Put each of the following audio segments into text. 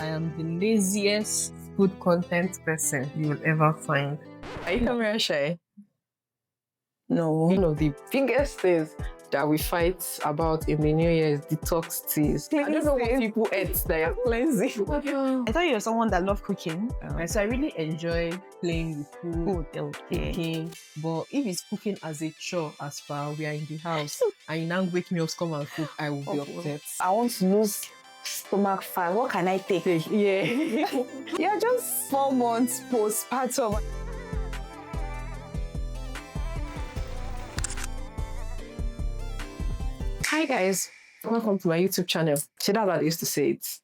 I am the laziest food content person you will ever find. Are you camera shy? No. One of the biggest things that we fight about in the new year is detox teas. I don't know what people eat that are cleansing. I thought you were someone that loved cooking. So I really enjoy playing with food, Okay. cooking. But if it's cooking as a chore, as far we are in the house, and you now wake me up to come and cook, I will be upset. I want to lose stomach fat. What can I take? Yeah. You're just 4 months postpartum. Hi guys, welcome to my YouTube channel. See, that's how I used to say it.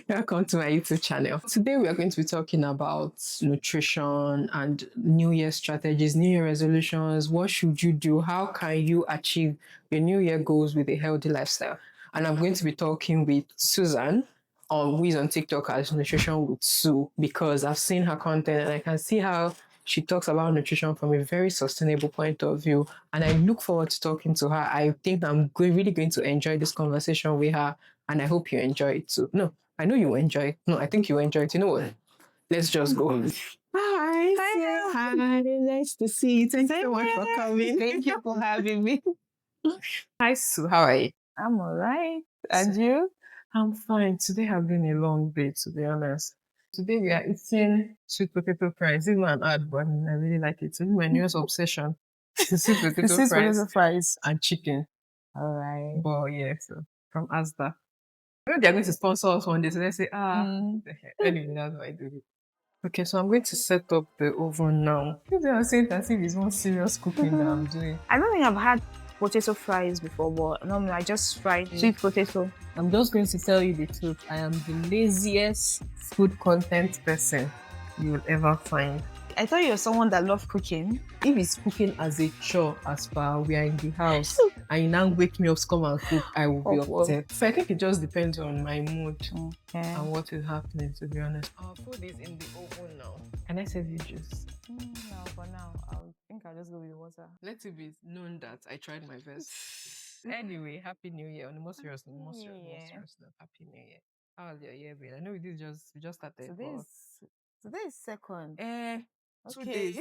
Welcome to my YouTube channel. Today we are going to be talking about nutrition and New Year strategies, New Year resolutions. What should you do? How can you achieve your New Year goals with a healthy lifestyle? And I'm going to be talking with Susan, who is on TikTok as Nutrition with Sue, because I've seen her content and I can see how she talks about nutrition from a very sustainable point of view. And I look forward to talking to her. I think I'm really going to enjoy this conversation with her. And I hope you enjoy it too. No, I know you enjoy it. No, I think you enjoy it. You know what? Let's just go. Hi. Hi. Hi. Nice to see you. Thanks so much for coming. Thank you for having me. Hi, Sue. How are you? I'm alright. And you? I'm fine. Today has been a long day, to be honest. Today we are eating sweet potato fries. Even an ad, but I really like it. It's my newest obsession. Sweet potato Sweet fries potato fries. and chicken. Alright. But yeah, so from Asda. I know they're going to sponsor us one day, so let's say, anyway, that's what I do. Okay, so I'm going to set up the oven now. They are saying that if it's more serious cooking that I'm doing. I don't think I've had potato fries before, but normally I just fry sweet potato. I'm just going to tell you the truth. I am the laziest food content person you will ever find. I thought you were someone that loved cooking. If it's cooking as a chore, as far we are in the house, and you now wake me up to come and cook, I will be upset. So I think it just depends on my mood and what is happening, to be honest. Our food is in the oven now. Can I serve you juice? No, for now, I think I'll just go with the water. Let it be known that I tried my best. Anyway, Happy New Year. On the most serious note, Happy New Year. How has your year been? I know we just started. Today is second. 2 days.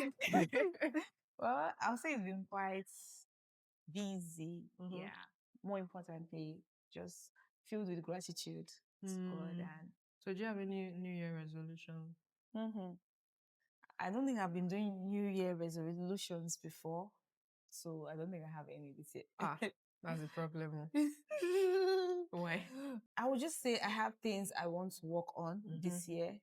Well, I'll say it's been quite busy. Yeah. More importantly, just filled with gratitude to God. And So do you have any New Year resolution? I don't think I've been doing New Year resolutions before, so I don't think I have any this year. That's the problem. Why? I would just say I have things I want to work on this year.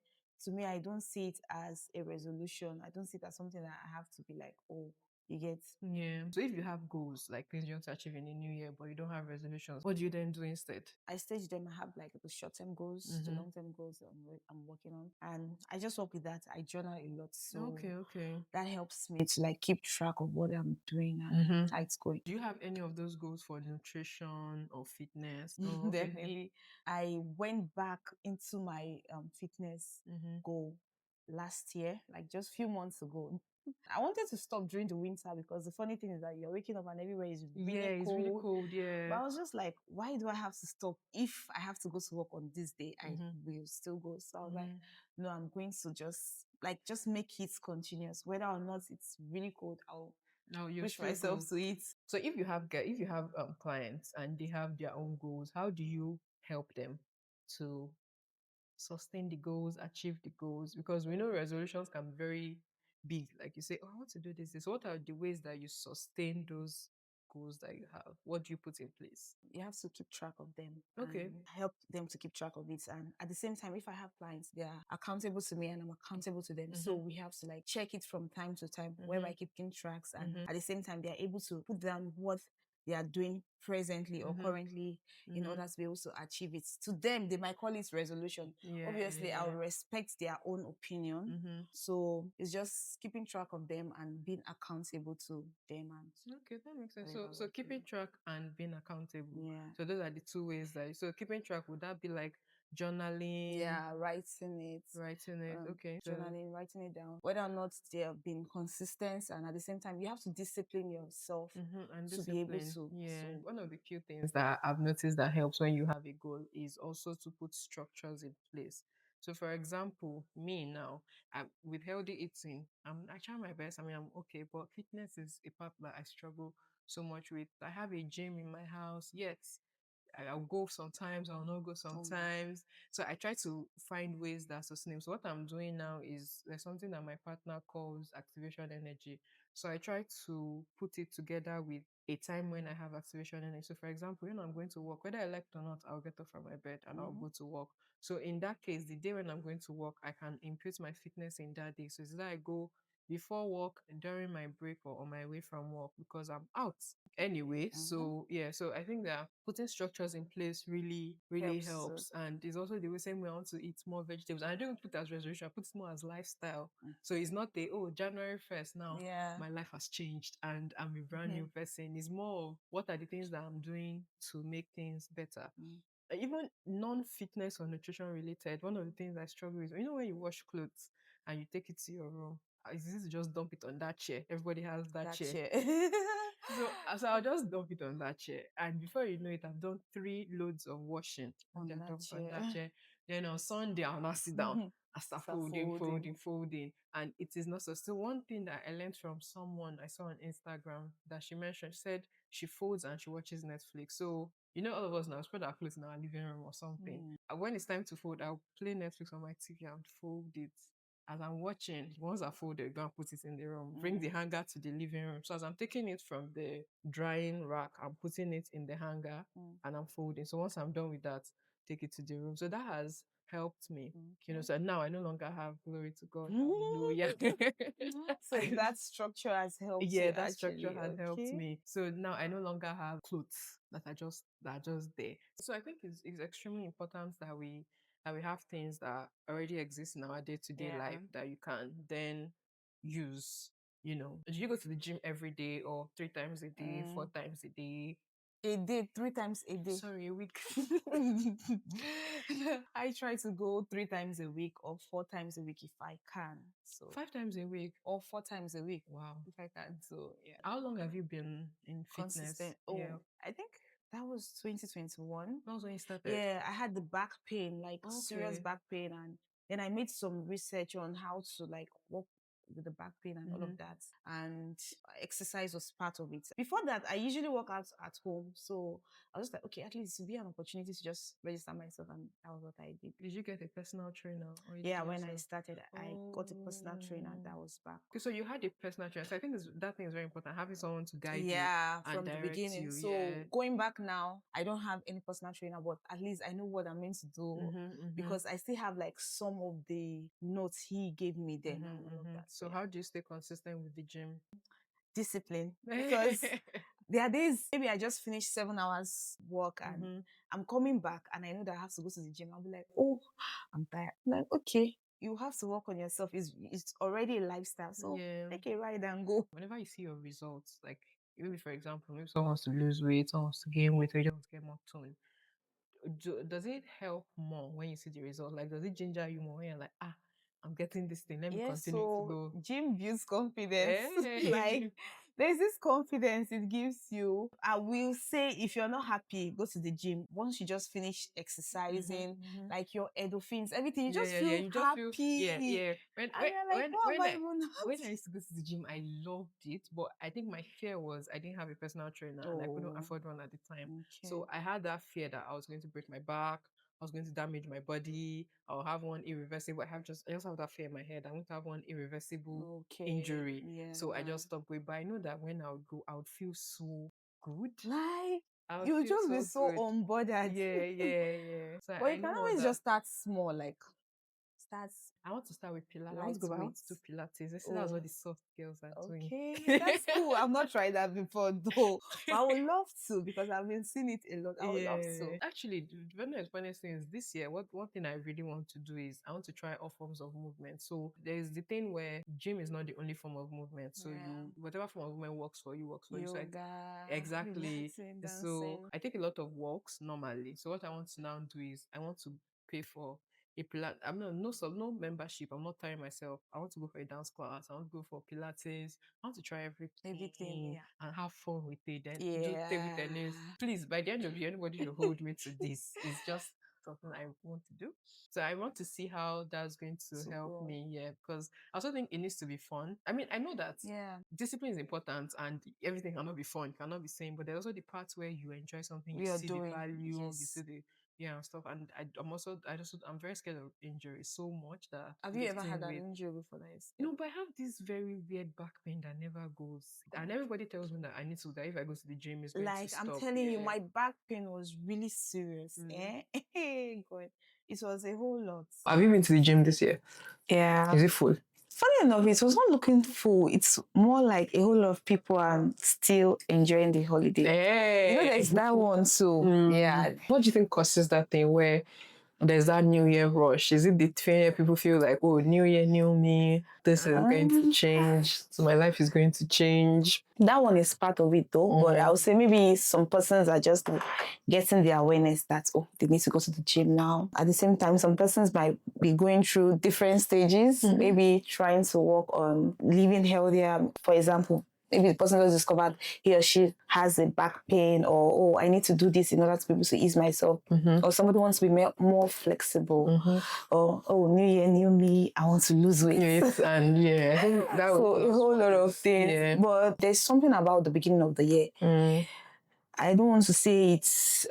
To me, I don't see it as a resolution. I don't see it as something that I have to be like, oh, you get. Yeah. So if you have goals, like things you want to achieve in the new year, but you don't have resolutions, what do you then do instead? I stage them. I have like the short-term goals, the long-term goals I'm working on. And I just work with that. I journal a lot. So that helps me to like keep track of what I'm doing and how it's going. Do you have any of those goals for nutrition or fitness? Definitely. I went back into my fitness goal last year, like just a few months ago. I wanted to stop during the winter because the funny thing is that you're waking up and everywhere is really cold. It's really cold, yeah. But I was just like, why do I have to stop? If I have to go to work on this day, I will still go. So I was like, no, I'm going to just make it continuous. Whether or not it's really cold, I'll push myself to it. So if you have clients and they have their own goals, how do you help them to sustain the goals, achieve the goals? Because we know resolutions can be very big. Like you say, oh, I want to do this. So what are the ways that you sustain those goals that you have? What do you put in place? You have to keep track of them. Okay. Help them to keep track of it. And at the same time, if I have clients, they are accountable to me and I'm accountable to them. So we have to like check it from time to time, where I keep tracks. And at the same time, they are able to put down what they are doing presently or currently in order to be able to achieve it. To them, they might call it resolution. Obviously, I'll respect their own opinion. So it's just keeping track of them and being accountable to them. And okay, that makes sense. So keeping track and being accountable. Yeah. So those are the two ways that. So keeping track, would that be like journaling. Yeah, writing it. Writing it. Okay. So Journaling, writing it down. Whether or not they have been consistent, and at the same time, you have to discipline yourself and to be able discipline. to. Yeah. So, One of the few things that I've noticed that helps when you have a goal is also to put structures in place. So, for example, me now, with healthy eating, I try my best. I mean, I'm okay, but fitness is a part that I struggle so much with. I have a gym in my house, yet I'll go sometimes, I'll not go sometimes. So I try to find ways that sustain. So what I'm doing now is there's something that my partner calls activation energy. So I try to put it together with a time when I have activation energy. So for example, I'm going to work, whether I like it or not, I'll get up from my bed and I'll go to work. So in that case, the day when I'm going to work, I can input my fitness in that day. So it's that I go before work, during my break, or on my way from work, because I'm out anyway. So yeah, so I think that putting structures in place really helps. And it's also the same way I want to eat more vegetables. And I don't put it as resolution, I put it more as lifestyle. So it's not January 1st now, my life has changed and I'm a brand new person. It's more of what are the things that I'm doing to make things better. Even non-fitness or nutrition related, one of the things I struggle with, when you wash clothes and you take it to your room, it's easy to just dump it on that chair. Everybody has that chair. So I'll just dump it on that chair. And before you know it, I've done 3 loads of washing on that chair. Then on Sunday, I'll not sit down and start folding. And it is not so. So one thing that I learned from someone I saw on Instagram that she mentioned, she said she folds and she watches Netflix. So, all of us now spread our clothes in our living room or something. And when it's time to fold, I'll play Netflix on my TV and fold it. As I'm watching, once I fold it, go and put it in the room. Bring the hanger to the living room. So as I'm taking it from the drying rack, I'm putting it in the hanger and I'm folding. So once I'm done with that, take it to the room. So that has helped me. So now I no longer have, glory to God. Hallelujah. So that structure has helped Yeah, you. that Actually, structure has helped me. So now I no longer have clothes that are just there. So I think it's extremely important that we have things that already exist in our day-to-day life that you can then use. Do you go to the gym every day or 3 times a day, 4 times a day? A day, 3 times a day. Sorry, a week. I try to go 3 times a week or 4 times a week if I can. So 5 times a week or 4 times a week. Wow. If I can. So yeah. How long have you been in fitness? Consistent. Yeah. I think that was 2021. That was when you started. Yeah, I had the back pain, like serious back pain, and then I made some research on how to like work with the back pain and all of that. And exercise was part of it. Before that, I usually work out at home. So I was just like, okay, at least it'll be an opportunity to just register myself, and that was what I did. Did you get a personal trainer? Or Yeah, when I started, I got a personal trainer that was back. Okay, so you had a personal trainer. So I think that thing is very important, having someone to guide you. Yeah, and from the direct beginning. you. So going back now, I don't have any personal trainer, but at least I know what I'm meant to do because I still have like some of the notes he gave me then and all of that. So how do you stay consistent with the gym? Discipline. Because there are days, maybe I just finished 7 hours work and I'm coming back and I know that I have to go to the gym. I'll be like, oh, I'm tired. I'm like, okay, you have to work on yourself. It's already a lifestyle. So take a ride and go. Whenever you see your results, like maybe for example, maybe someone wants to lose weight, someone wants to gain weight, or you just want to get more tone. Does it help more when you see the result? Like, does it ginger you more when you're like, I'm getting this thing, let me continue to go? Gym builds confidence. Like, there's this confidence it gives you. I will say, if you're not happy, go to the gym. Once you just finish exercising, like your endorphins, everything, you just feel happy. When and you're like, why am I even when I used to go to the gym, I loved it, but I think my fear was I didn't have a personal trainer and I couldn't afford one at the time. So I had that fear that I was going to break my back, I was going to damage my body, I'll have one irreversible. I just have that fear in my head. I'm going to have one irreversible injury. So I just stopped going. But I know that when I would go, I would feel so good. Like, I would you feel just be so good. unbothered. Yeah. So But you can always just start small, like I want to start with Pilates. I want to go back. I want to do Pilates. That's what the soft girls are doing. Okay, that's cool. I've not tried that before though. But I would love to because I've been seeing it a lot. I would love to. Actually, the very funniest thing is this year, one thing I really want to do is I want to try all forms of movement. So there's the thing where gym is not the only form of movement. So whatever form of movement works for you, works for you. So exactly. Relaxing, so dancing. I take a lot of walks normally. So what I want to now do is I want to pay for a Pilates. I'm not no membership. I'm not tiring myself. I want to go for a dance class. I want to go for Pilates. I want to try everything and have fun with it. Then do table tennis. Please, by the end of the year, anybody should hold me to this. It's just something I want to do. So I want to see how that's going to help me. Yeah, because I also think it needs to be fun. I mean, I know that discipline is important and everything cannot be fun, cannot be same, but there's also the parts where you enjoy something, you see the value, you see the and stuff. And I'm very scared of injury so much that Have you ever had an injury before that? No, but I have this very weird back pain that never goes. And everybody tells me that I need to, that if I go to the gym, it's going to stop. I'm telling you, my back pain was really serious. God, it was a whole lot. Have you been to the gym this year? Yeah. Is it full? Funny enough, it was not looking full. It's more like a whole lot of people are still enjoying the holiday. There's that one too. Yeah. What do you think causes that thing where there's that New Year rush? Is it the thing where people feel like, oh, New Year, new me, this is going to change, so my life is going to change? That one is part of it though, but I would say maybe some persons are just getting the awareness that, oh, they need to go to the gym now. At the same time, some persons might be going through different stages, maybe trying to work on living healthier. For example, maybe the person just discovered he or she has a back pain, or, oh, I need to do this in order to be able to ease myself. Or somebody wants to be more flexible. Or, oh, new year, new me, I want to lose weight. Yes, and I think that so a whole lot of things. Yeah. But there's something about the beginning of the year. I don't want to say it's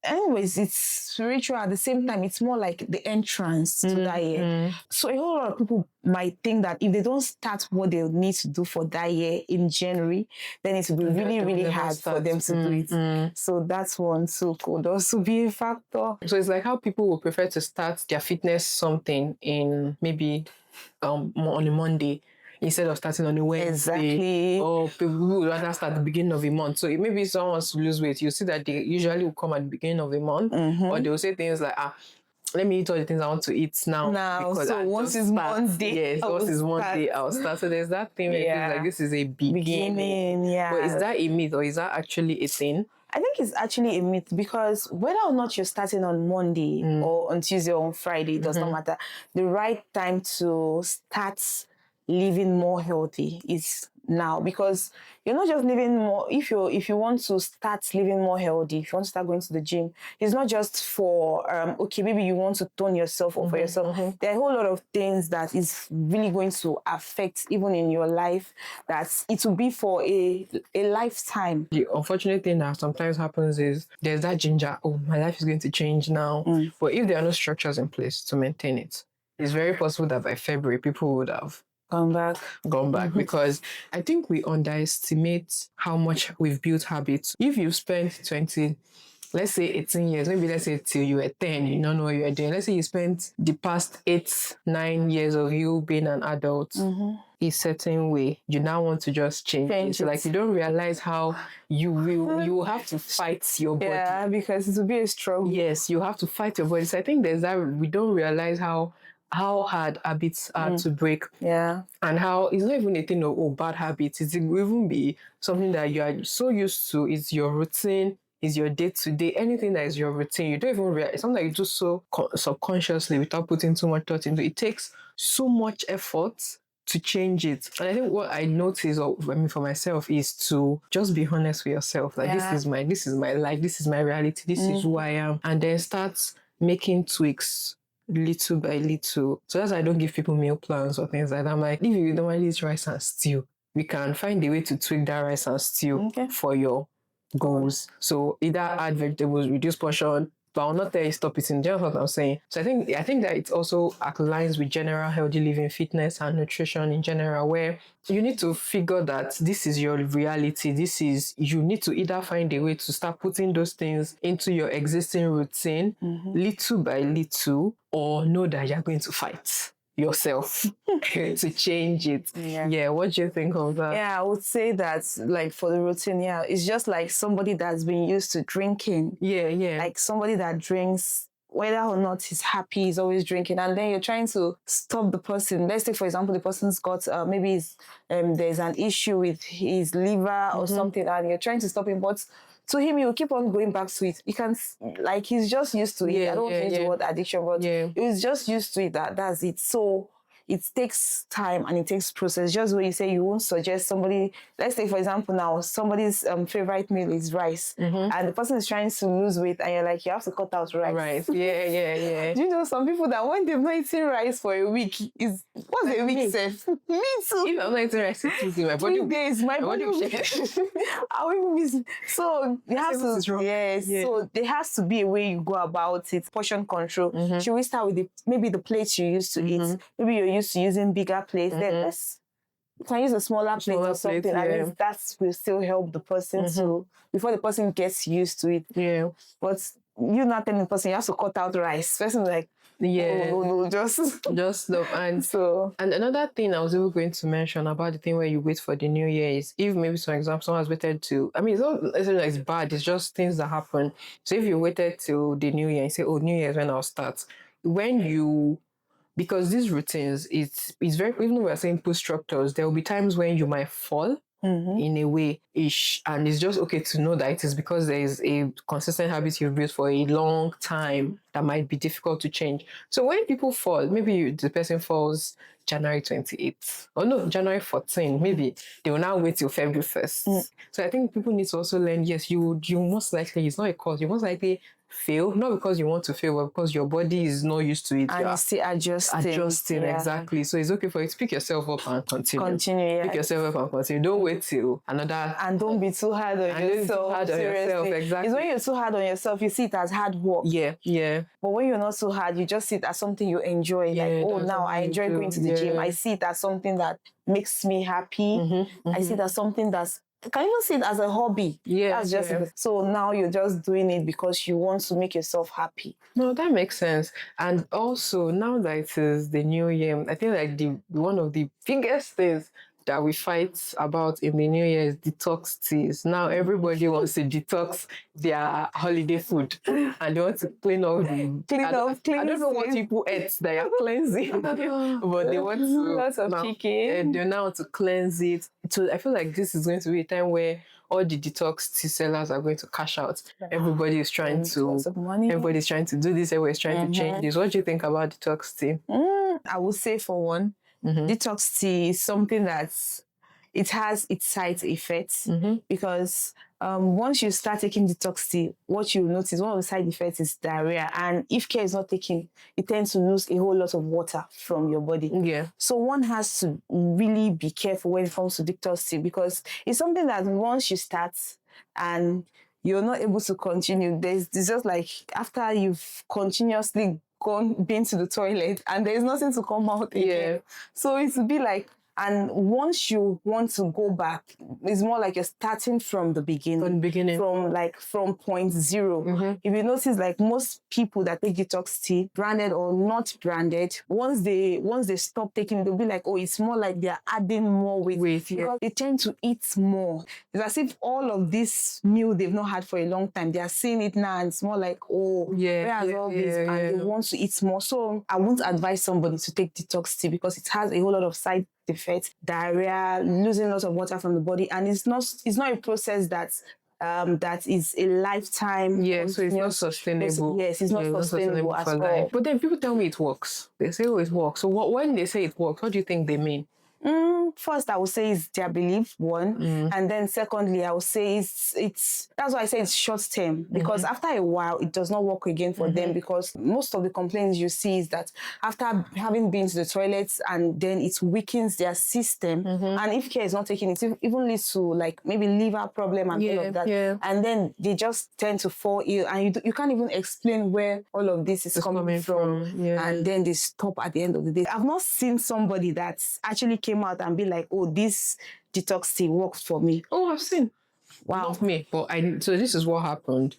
anyways, it's spiritual. At the same time, it's more like the entrance to that year. So a whole lot of people might think that if they don't start what they need to do for that year in January, then it will be really, really hard for them to do it. So that's one too could also be a factor. So it's like how people would prefer to start their fitness something in maybe on a Monday instead of starting on a Wednesday. Exactly. Or people would rather start at the beginning of a month. So maybe someone wants to lose weight, you see that they usually will come at the beginning of a month, or they will say things like, let me eat all the things I want to eat now. Because so once it's Monday, once it's Monday, I'll start. So there's that thing where it feels like this is a beginning. But is that a myth or is that actually a thing? I think it's actually a myth, because whether or not you're starting on Monday or on Tuesday or on Friday, it does not matter. The right time to start living more healthy is now, because you're not just living more. If you want to start living more healthy, if you want to start going to the gym, it's not just for okay, maybe you want to tone yourself or for yourself. There are a whole lot of things that is really going to affect even in your life, that it will be for a lifetime. The unfortunate thing that sometimes happens is there's that ginger, oh, my life is going to change now. But if there are no structures in place to maintain it, it's very possible that by February people would have gone back because I think we underestimate how much we've built habits. If you've spent 20, let's say 18 years, maybe let's say till you were 10, you don't know what you were doing. Let's say you spent the past 8-9 years of you being an adult a certain way. You now want to just change it. So like you don't realize how you will have to fight your body. Yeah, because it will be a struggle. Yes, you have to fight your body. So I think there's that we don't realize how hard habits are to break. Yeah. And how it's not even a thing of bad habits. It will even be something that you are so used to. It's your routine, it's your day-to-day, anything that is your routine. You don't even realize. It's something that you do so subconsciously without putting too much thought into it. It takes so much effort to change it. And I think what I notice, for myself, is to just be honest with yourself. Like this is my life, this is my reality, this is who I am. And then start making tweaks little by little. So that's why I don't give people meal plans or things like that. I'm like, if you normally eat rice and stew, we can find a way to tweak that rice and stew for your goals. So either add vegetables, reduce portion, but I'll not tell you stop eating. That's what I'm saying. So I think that it also aligns with general healthy living, fitness and nutrition in general, where you need to figure that this is your reality. You need to either find a way to start putting those things into your existing routine little by little, or know that you're going to fight yourself to change it. Yeah, what do you think of that? Yeah, I would say that, like, for the routine, it's just like somebody that's been used to drinking. Yeah. Like somebody that drinks, whether or not he's happy, he's always drinking, and then you're trying to stop the person. Let's say, for example, the person's got maybe there's an issue with his liver or something, and you're trying to stop him, but to him, he will keep on going back to it. You can, like, he's just used to it. I don't want to use the word addiction, but he's just used to it. That's it. So it takes time and it takes process. Just when you say you won't suggest somebody, let's say for example now, somebody's favorite meal is rice, and the person is trying to lose weight, and you're like, you have to cut out rice. Yeah. Do you know some people that when they've not eaten rice for a week, is what's like a week self? Me too. If I'm not eating rice, it's my body. 3 days, my body will be. I will miss. So you have to. Yes. Yeah. So there has to be a way you go about it. Portion control. Should we start with maybe the plates you used to eat? Maybe you're used to using bigger plates. Then you can use a smaller plate or something, and that will still help the person to, before the person gets used to it. Yeah. But you're not telling the person you have to cut out rice. Person like, no, just stop. And so, and another thing I was even going to mention about the thing where you wait for the new year is, if maybe, for example, someone has waited to, I mean, it's not necessarily it's bad, it's just things that happen. So if you waited till the new year and say, oh, new year is when I'll start, when you, because these routines, it's very, even though we're saying put structures, there will be times when you might fall in a way ish, and it's just okay to know that it is because there is a consistent habit you've built for a long time that might be difficult to change. So when people fall, maybe the person falls January 28th, or no, January 14th, maybe they will now wait till February 1st. So I think people need to also learn, yes, you most likely, it's not a cause, you most likely fail, not because you want to fail, but because your body is not used to it. And it's still adjusting. Exactly. So it's okay for you to pick yourself up and continue. Pick yourself up and continue. Don't wait till another. And don't be too hard on yourself. Exactly. It's when you're too hard on yourself, you see it as hard work. Yeah. But when you're not so hard, you just see it as something you enjoy. Like, oh, now I enjoy going to the gym. I see it as something that makes me happy. I see it as something that's, can even see it as a hobby. That's just it. So now you're just doing it because you want to make yourself happy. No, that makes sense. And also, now that it is the new year, I think like one of the biggest things that we fight about in the new year is detox teas. Now everybody wants to detox their holiday food and they want to clean up. I don't know what people ate that are cleansing, but they want to. Lots of chicken. They now want to cleanse it. So I feel like this is going to be a time where all the detox tea sellers are going to cash out. Everybody is trying to. Everybody's trying to do this. Everybody's trying to change this. What do you think about detox tea? I would say, for one, detox tea is something it has its side effects, because once you start taking detox tea, what you notice, one of the side effects is diarrhea. And if care is not taken, it tends to lose a whole lot of water from your body. Yeah. So one has to really be careful when it comes to detox tea, because it's something that once you start and you're not able to continue, it's just like after you've continuously been to the toilet and there's nothing to come out again. So it would be like, and once you want to go back, it's more like you're starting from the beginning. From point zero. If you notice, like most people that take detox tea, branded or not branded, once they stop taking it, they'll be like, oh, it's more like they're adding more weight. Because they tend to eat more. It's as if all of this meal they've not had for a long time, they are seeing it now, and it's more like, oh, whereas all this, and they want to eat more. So I won't advise somebody to take detox tea because it has a whole lot of side effects, diarrhea, losing lots of water from the body, and it's not a process that is a lifetime. So it's not sustainable. Yes, it's not sustainable at all. But then people tell me it works. They say, oh, it works. So when they say it works, what do you think they mean? First, I would say it's their belief, one. And then secondly, I would say it's that's why I say it's short term, because after a while, it does not work again for them, because most of the complaints you see is that after having been to the toilets, and then it weakens their system. And if care is not taken, it even leads to like maybe liver problem and all of that. And then they just tend to fall ill, and you can't even explain where all of this is coming from. And then they stop at the end of the day. I've not seen somebody that's actually came out and be like, oh, this detox tea works for me. Oh, I've seen. Wow. Not me, but so this is what happened.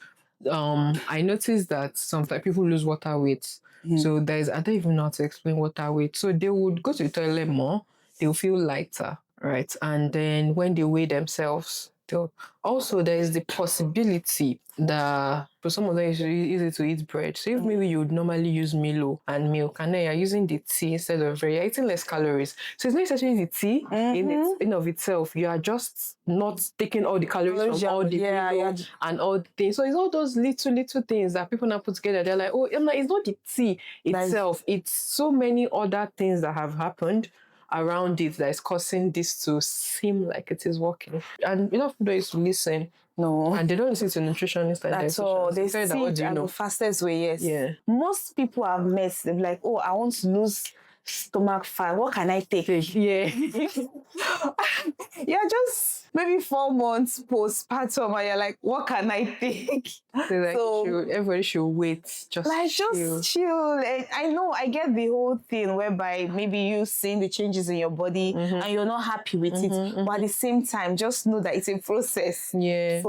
I noticed that sometimes people lose water weight. So I don't even know how to explain water weight. So they would go to the toilet more, they'll feel lighter, right? And then when they weigh themselves, So also, there is the possibility that for some of them it's really easy to eat bread. So if maybe you would normally use Milo and milk, and then you're using the tea instead of bread, you're eating less calories. So it's not necessarily the tea in of itself. You are just not taking all the calories from all the Milo and all the things. So it's all those little things that people now put together. They're like, oh, it's not the tea itself. It's so many other things that have happened around it that is causing this to seem like it is working. And enough people used to listen. No. And they don't listen to nutritionists and That's all. They see that, what it do you as know? the fastest way, yes. Yeah. Most people I've met, they're like, oh, I want to lose stomach fat. What can I take? Yeah. You're just maybe 4 months postpartum and you're like, what can I take? So everybody should wait. Just chill. I know, I get the whole thing whereby maybe you seeing the changes in your body and you're not happy with it. But at the same time, just know that it's a process. Yeah.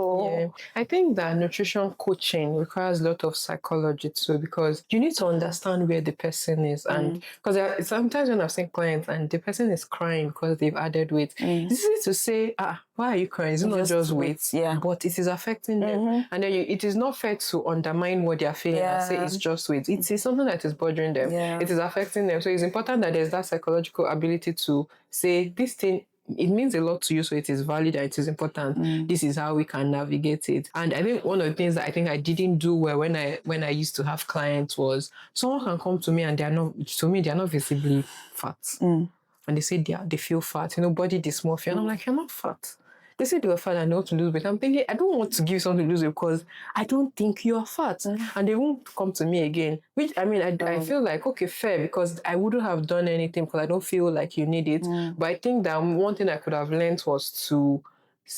I think that nutrition coaching requires a lot of psychology too, because you need to understand where the person is. And because sometimes when I've seen clients and the person is crying because they've added weight, it's easy to say, why are you crying? It's not just weight, but it is affecting them. And then it is not fair to undermine what they are feeling and say it's just weight. It is something that is bothering them. It is affecting them. So it's important that there's that psychological ability to say this thing, it means a lot to you, so it is valid and it is important. This is how we can navigate it. And I think one of the things that I think I didn't do well when I used to have clients was someone can come to me and they're not visibly fat. And they say they feel fat, body dysmorphia. And I'm like, you're not fat. They say they were fat and they want to lose weight. I'm thinking, I don't want to give you something to lose weight because I don't think you're fat. And they won't come to me again. Which, I mean, I feel like, okay, fair, because I wouldn't have done anything because I don't feel like you need it. But I think that one thing I could have learned was to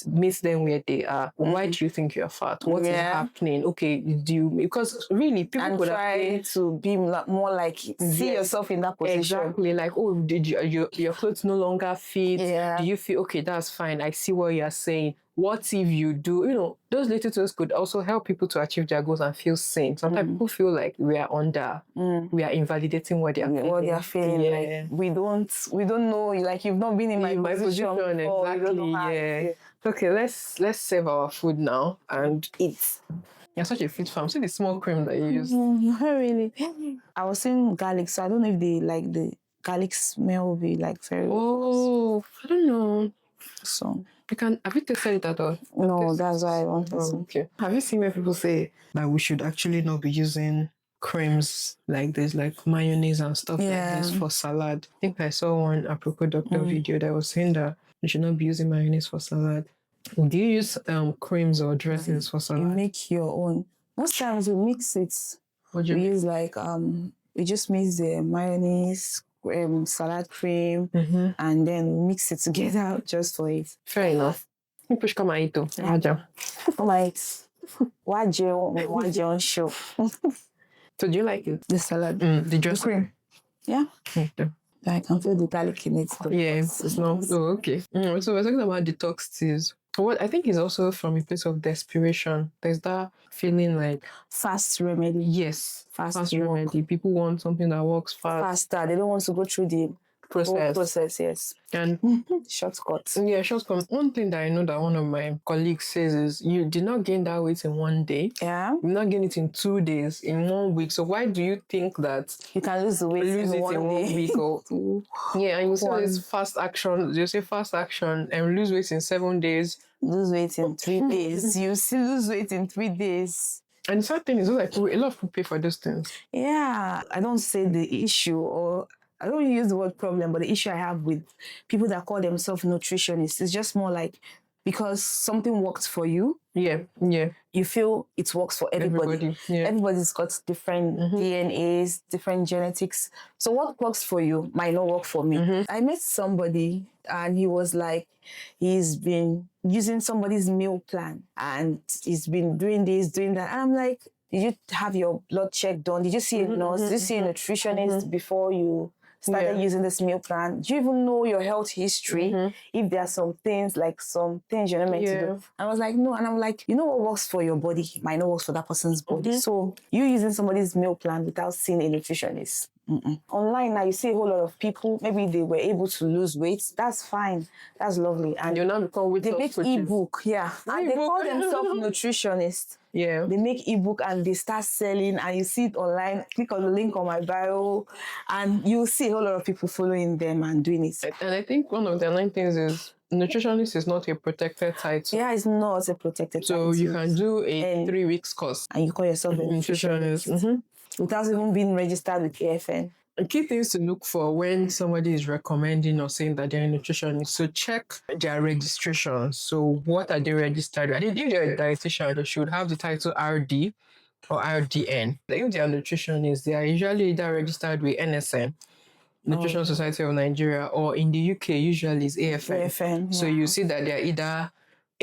meet them where they are. Why do you think you're fat? What is happening? Okay, because really people could try to be more like see yourself in that position. Exactly, like, oh, did your clothes no longer fit? Do you feel okay? That's fine. I see what you're saying. What if you do? Those little things could also help people to achieve their goals and feel sane. Sometimes people feel like we are invalidating what they are feeling. Yeah. Like we don't know. Like you've not been in my position before. Exactly. Okay, let's save our food now and eat. You're such a fit farm. See the small cream that you use. Not really. I was saying garlic, so I don't know if they like the garlic smell will be like very. Oh, I don't know. So have you tasted it at all? No, that's why I want to. Okay. Have you seen where people say that we should actually not be using creams like this, like mayonnaise and stuff like this for salad? I think I saw one apropos doctor video that was saying that you should not be using mayonnaise for salad. Do you use creams or dressings for salad? You make your own. Most times we mix it. We use like we just mix the mayonnaise, salad cream, and then we mix it together just for it. Fair enough. You push come and eat too. Come and eat. Watch your show. So do you like it? The salad. The dressing? Cream. Yeah. Okay. I can feel the garlic in it. Yeah, it's not. Oh, okay. So we're talking about detox teas. What I think is also from a place of desperation. There's that feeling like fast remedy. Yes, fast remedy. People want something that works faster. They don't want to go through the process. Yes. And shortcuts. Yeah, shortcuts. One thing that I know that one of my colleagues says is you did not gain that weight in one day. Yeah. You did not gain it in 2 days, in 1 week. So why do you think that you can lose the weight in one week? Yeah, and you say it's fast action. You say fast action and lose weight in 7 days. Lose weight in 3 days. You still lose weight in 3 days. And the sad thing is, like, a lot of people pay for those things. Yeah. I don't say the issue or I don't use the word problem, but the issue I have with people that call themselves nutritionists is just more like because something works for you. Yeah. You feel it works for everybody. Everybody's got different DNAs, different genetics. So what works for you might not work for me. I met somebody and he was like, he's been using somebody's meal plan and he's been doing this, doing that. And I'm like, did you have your blood check done? Did you see a nurse? Did you see a nutritionist before you started using this meal plan? Do you even know your health history? If there are some things you're not meant to do. I was like, no. And I'm like, you know what works for your body might not work for that person's body. So you using somebody's meal plan without seeing a nutritionist Online now, you see a whole lot of people, maybe they were able to lose weight. That's fine. That's lovely. And You now become weight they loss make coaches. ebook, yeah. And they call themselves nutritionists. Yeah. They make ebook and they start selling, and you see it online. Click on the link on my bio, and you'll see a whole lot of people following them and doing it. And I think one of the annoying things is nutritionist is not a protected title. Yeah, it's not a protected title. So you can do a 3 weeks course. And you call yourself a nutritionist. Without even being registered with AFN. Key things to look for when somebody is recommending or saying that they're a nutritionist. So check their registration. So what are they registered with? If they're a dietitian, they should have the title RD or RDN. If they are nutritionists, they are usually either registered with NSN, Nutrition Society of Nigeria, or in the UK, usually is AFN. AFN, So you see that they're either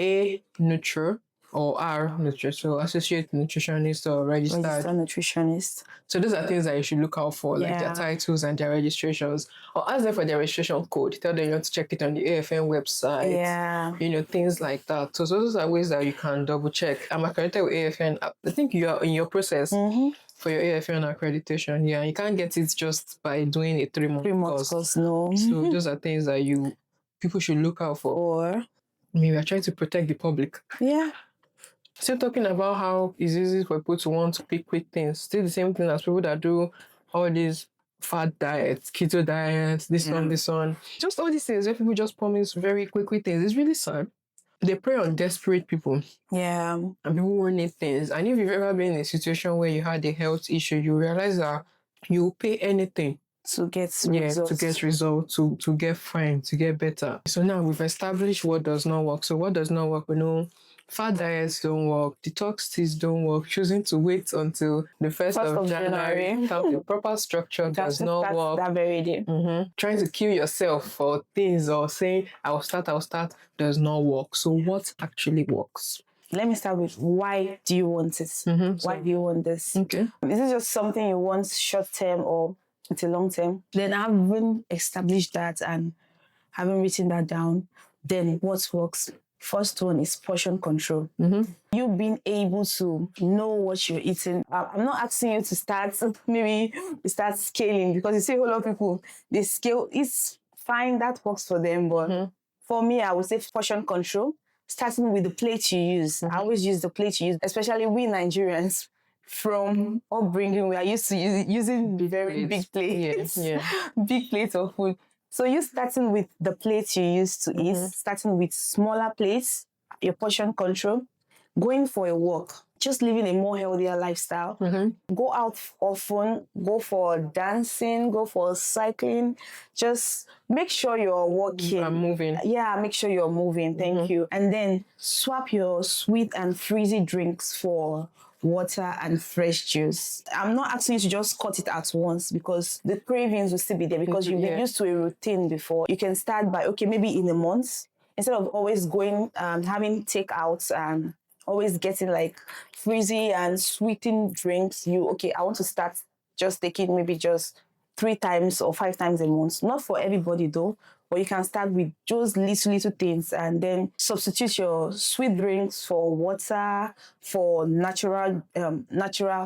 A Nutri or R Nutri, so associate nutritionist or registered nutritionist. So those are things that you should look out for, like their titles and their registrations. Or ask them for their registration code. Tell them you want to check it on the AFN website. Yeah. You know, things like that. So those are ways that you can double check. I'm accredited with AFN. I think you are in your process for your AFN accreditation. Yeah, you can't get it just by doing a 3-month course. No. So those are things that people should look out for. Or I mean, we are trying to protect the public. Yeah. Still talking about how it's easy for people to want to pick quick things. Still the same thing as people that do all these fat diets, keto diets, this one. Just all these things where people just promise very quick things. It's really sad. They prey on desperate people. Yeah. And people who need things. And if you've ever been in a situation where you had a health issue, you realize that you will pay anything to get results. To get results, to get fine, to get better. So now we've established what does not work. So what does not work? We know fat diets don't work, detox teas don't work, choosing to wait until the 1st of January without a proper structure does not work. That very day. Trying to kill yourself for things or saying, I'll start, does not work. So what actually works? Let me start with why do you want it? Why do you want this? Okay. Is it just something you want short term or it's a long term? Then having established that and having written that down, then what works? First one is portion control. You being able to know what you're eating. I'm not asking you to start scaling, because you see a whole lot of people, they scale. It's fine, that works for them. But for me, I would say portion control, starting with the plate you use. I always use the plate you use, especially we Nigerians. From upbringing, we are used to using very big plates. Big plates of food. So you starting with the plates you used to eat, starting with smaller plates, your portion control, going for a walk, just living a more healthier lifestyle. Go out often, go for dancing, go for cycling. Just make sure you're walking. I'm moving. Yeah, make sure you're moving. Thank you. And then swap your sweet and frizzy drinks for water and fresh juice. I'm not asking you to just cut it at once, because the cravings will still be there, because you've been used to a routine before. You can start by, maybe in a month, instead of always going, having takeouts and always getting like frizzy and sweetened drinks. I want to start just taking maybe just 3 times or 5 times a month. Not for everybody though, but you can start with just little things and then substitute your sweet drinks for water, for natural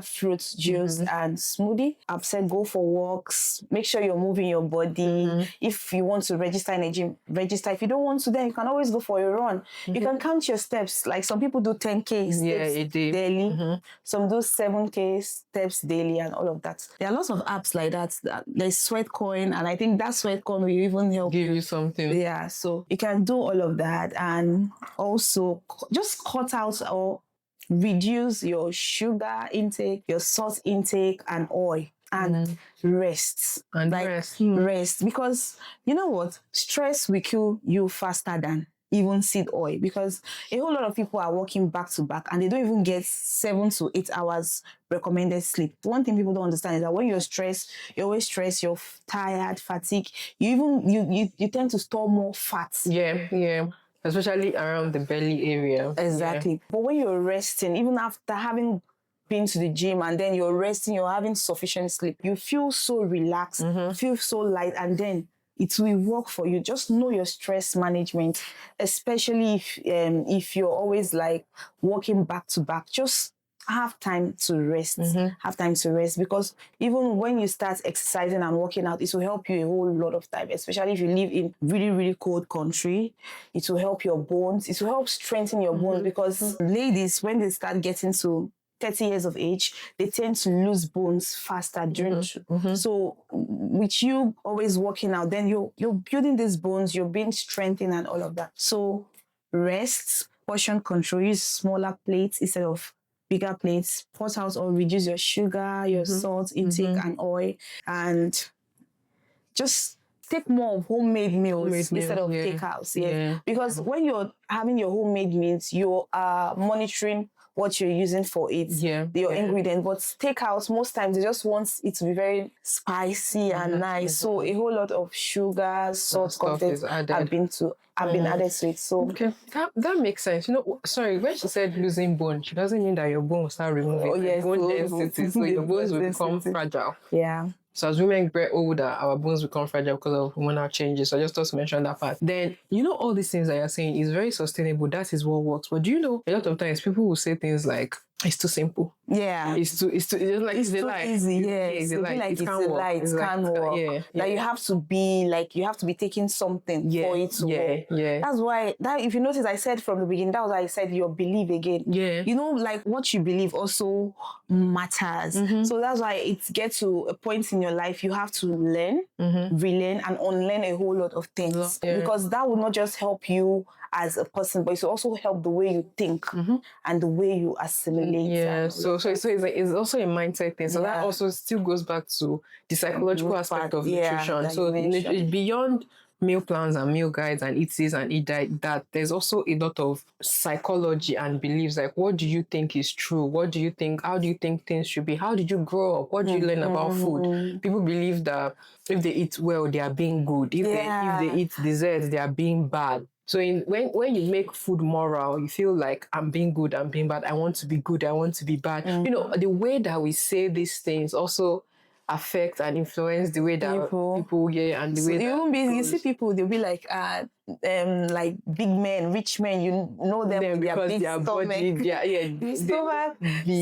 fruit juice and smoothie. I've said go for walks, make sure you're moving your body. If you want to register in a gym, register. If you don't want to, then you can always go for a run. You can count your steps. Like some people do 10K steps daily. Some do 7K steps daily and all of that. There are lots of apps like that. There's Sweatcoin, and I think that Sweatcoin will even help give you something. Yeah, so you can do all of that, and also just cut out or reduce your sugar intake, your salt intake, and oil, and rest. And rest, because you know what? Stress will kill you faster than even seed oil, because a whole lot of people are working back to back and they don't even get 7 to 8 hours recommended sleep. One thing people don't understand is that when you're stressed, you're tired, fatigued, you tend to store more fat. Yeah. Especially around the belly area. Exactly. Yeah. But when you're resting, even after having been to the gym and then you're resting, you're having sufficient sleep, you feel so relaxed, feel so light, and then it will work for you. Just know your stress management, especially if you're always like working back to back. Just have time to rest. Have time to rest, because even when you start exercising and working out, it will help you a whole lot of time, especially if you live in really, really cold country. It will help your bones. It will help strengthen your bones, because ladies, when they start getting to 30 years of age, they tend to lose bones faster during. So with you always working out, then you're building these bones, you're being strengthened and all of that. So rest, portion control, use smaller plates instead of bigger plates, pot out or reduce your sugar, your salt intake and oil, and just take more of homemade meals instead of takeouts. Yeah. Because when you're having your homemade meals, you are monitoring what you're using for it, your ingredient. But takeouts, most times they just want it to be very spicy and nice. So a whole lot of sugar, salt content have been added to it. So that makes sense. You know, sorry, when she said losing bone, she doesn't mean that your bone will start removing bone density, so your bones will become fragile. Yeah. So as women get older, our bones become fragile because of hormonal changes. So I just thought to mention that part. Then, you know, all these things that you're saying is very sustainable. That is what works. But do you know, a lot of times people will say things like, it's too simple. Yeah. It's too it's too easy. Yes. It can't work. Yeah. Like you have to be taking something for it to work. Yeah. That's why, if you notice, I said from the beginning, that was why I said your belief again. Yeah. You know, like what you believe also matters. So that's why it gets to a point in your life you have to learn, relearn, and unlearn a whole lot of things. Because that will not just help you as a person, but it will also help the way you think and the way you assimilate. Yeah, so it's also a mindset thing. So that also still goes back to the psychological aspect of nutrition. So beyond meal plans and meal guides and eat this and eat that, there's also a lot of psychology and beliefs. Like, what do you think is true? What do you think? How do you think things should be? How did you grow up? What do you learn about food? People believe that if they eat well, they are being good. If they eat desserts, they are being bad. So when you make food moral, you feel like I'm being good, I'm being bad. I want to be good, I want to be bad. You know, the way that we say these things also affect and influence the way that people and the way that you see people, they'll be like big men, rich men, you know them because their body, stomach.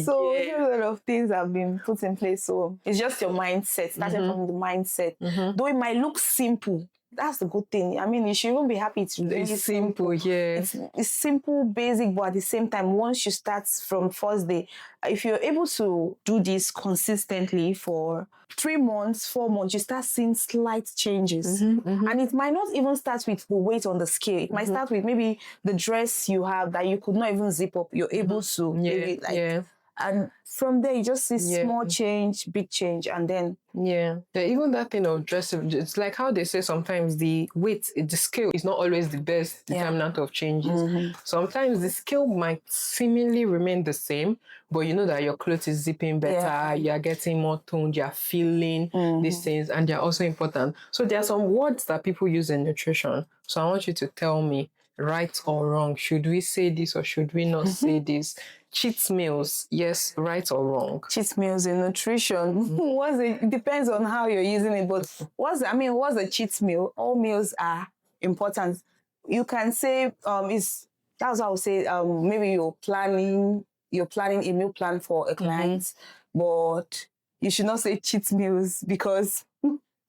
So a lot of things have been put in place. So it's just your mindset, starting from the mindset. Though it might look simple, that's the good thing. I mean, you should even be happy it's simple. It's simple, basic, but at the same time, once you start from first day, if you're able to do this consistently for 3 months, 4 months, you start seeing slight changes. And it might not even start with the weight on the scale. It might start with maybe the dress you have that you could not even zip up. You're able to and from there you just see small change, big change, and then even that thing of dressing, it's like how they say sometimes the weight, the scale is not always the best determinant of changes. Sometimes the scale might seemingly remain the same, but you know that your clothes is zipping better, you're getting more toned, you're feeling these things, and they're also important. So there are some words that people use in nutrition. So I want you to tell me, right or wrong, should we say this or should we not say this? Cheat meals, yes, right or wrong? Cheat meals in nutrition. It depends on how you're using it, but what's a cheat meal? All meals are important. You can say that's what I would say. Maybe you're planning a meal plan for a client, but you should not say cheat meals, because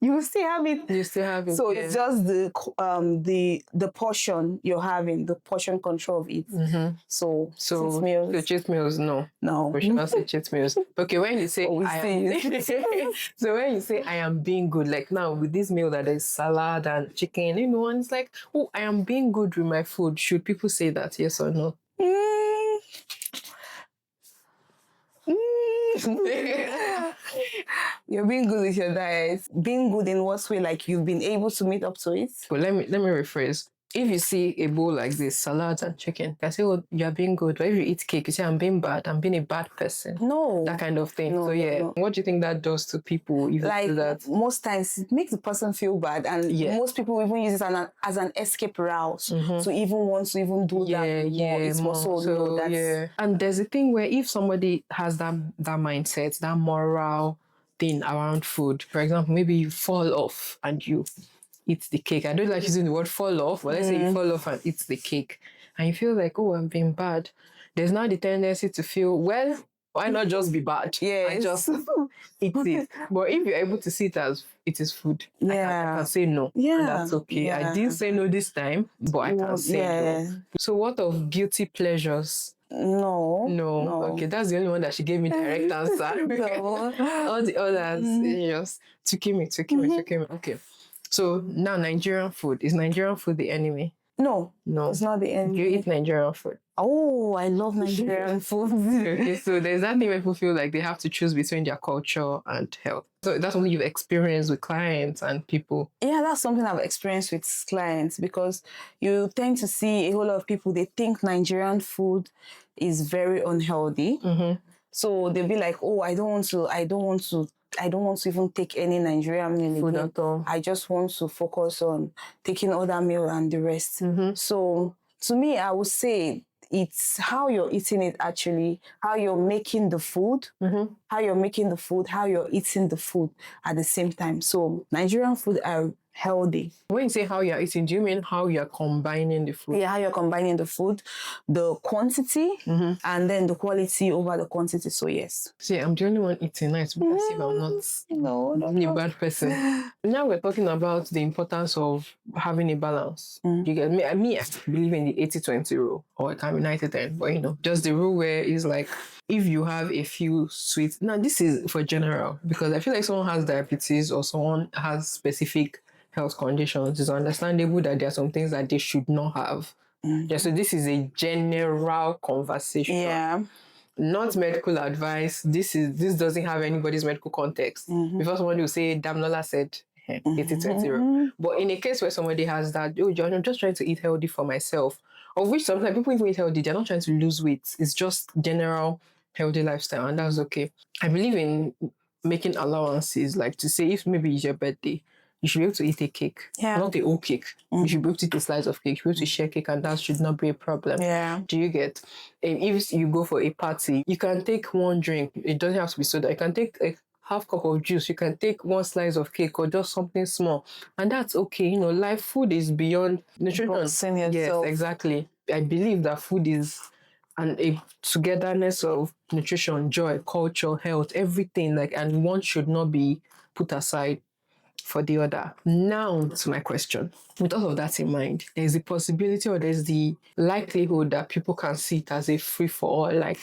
you will still have it. You still have it. So it's just the portion you're having, the portion control of it. So cheat meals. So cheat meals, no. We should not say cheat meals. Okay, when you say so when you say I am being good, like now with this meal that is salad and chicken, and it's like, oh, I am being good with my food. Should people say that, yes or no? You're being good with your diet. Being good in what way? Like you've been able to meet up to it? But let me rephrase. If you see a bowl like this, salad and chicken, I say, oh, you're being good. But if you eat cake, you say, I'm being bad. I'm being a bad person. No. That kind of thing. What do you think that does to people if you do that? Most times, it makes the person feel bad. And most people even use it as an escape route to even want to even do that more. It's more And there's a thing where if somebody has that mindset, that moral thing around food, for example, maybe you fall off and you eat the cake. I don't like using the word fall off, but let's say you fall off and eat the cake and you feel like, oh, I'm being bad. There's now the tendency to feel, well, Why not just be bad? Yes. And just eat it. But if you're able to see it as it is food, I can say no. Yeah. And that's okay. I didn't say no this time, but I can say no. So what of guilty pleasures? No. Okay, that's the only one that she gave me direct answer. No. All the others, just to me. Okay. So now Nigerian food. Is Nigerian food the enemy? No. No. It's not the enemy. Do you eat Nigerian food? Oh, I love Nigerian food. Okay, so there's that thing where people feel like they have to choose between their culture and health. So that's something you've experienced with clients and people. Yeah, that's something I've experienced with clients, because you tend to see a whole lot of people, they think Nigerian food is very unhealthy. So they'll be like, oh, I don't want to even take any Nigerian meal Food again. at all. I just want to focus on taking other meal and the rest. So to me, I would say it's how you're eating it, actually, how you're making the food, how you're eating the food at the same time. So Nigerian food are healthy. When you say how you're eating, do you mean how you're combining the food? Yeah, how you're combining the food, the quantity, and then the quality over the quantity. So yes. See, I'm the only one eating nice because if I'm not a bad person. Now we're talking about the importance of having a balance. You get me? I believe in the 80-20 rule, or it can be 90-10, but just the rule where it's like, if you have a few sweets. Now this is for general, because I feel like someone has diabetes or someone has specific health conditions. It's understandable that there are some things that they should not have. Yeah, so this is a general conversation. Yeah. Not medical advice. This doesn't have anybody's medical context. Before somebody will say, Damnola said 80-20. But in a case where somebody has that, oh, John, I'm just trying to eat healthy for myself, of which sometimes people even eat healthy, they're not trying to lose weight. It's just general healthy lifestyle, and that's okay. I believe in making allowances, like to say if maybe it's your birthday, you should be able to eat a cake. Yeah. Not a whole cake. You should be able to eat a slice of cake. You should be able to share cake, and that should not be a problem. Yeah. Do you get? If you go for a party, you can take one drink. It doesn't have to be soda. You can take a half cup of juice. You can take one slice of cake or just something small. And that's okay. Life, food is beyond nutrition. Boxing yourself. Yes, exactly. I believe that food is a togetherness of nutrition, joy, culture, health, everything. And one should not be put aside for the other. Now to my question. With all of that in mind, there's the possibility or there's the likelihood that people can see it as a free-for-all. Like,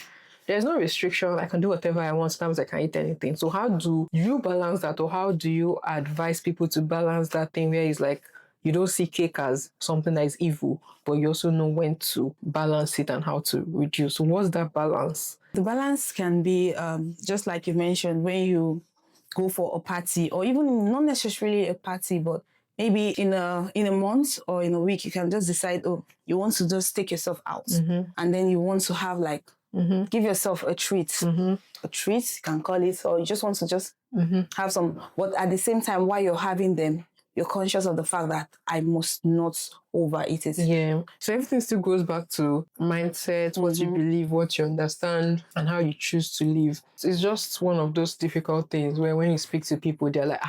there's no restriction. I can do whatever I want. Sometimes I can eat anything. So how do you balance that, or how do you advise people to balance that thing where it's like you don't see cake as something that is evil, but you also know when to balance it and how to reduce? So what's that balance? The balance can be just like you mentioned, when you go for a party, or even not necessarily a party, but maybe in a month or in a week, you can just decide, oh, you want to just take yourself out, and then you want to have give yourself a treat. A treat, you can call it, or you just want to just have some. But at the same time, while you're having them, you're conscious of the fact that I must not overeat it. Yeah. So everything still goes back to mindset, what you believe, what you understand, and how you choose to live. It's just one of those difficult things where when you speak to people, they're like,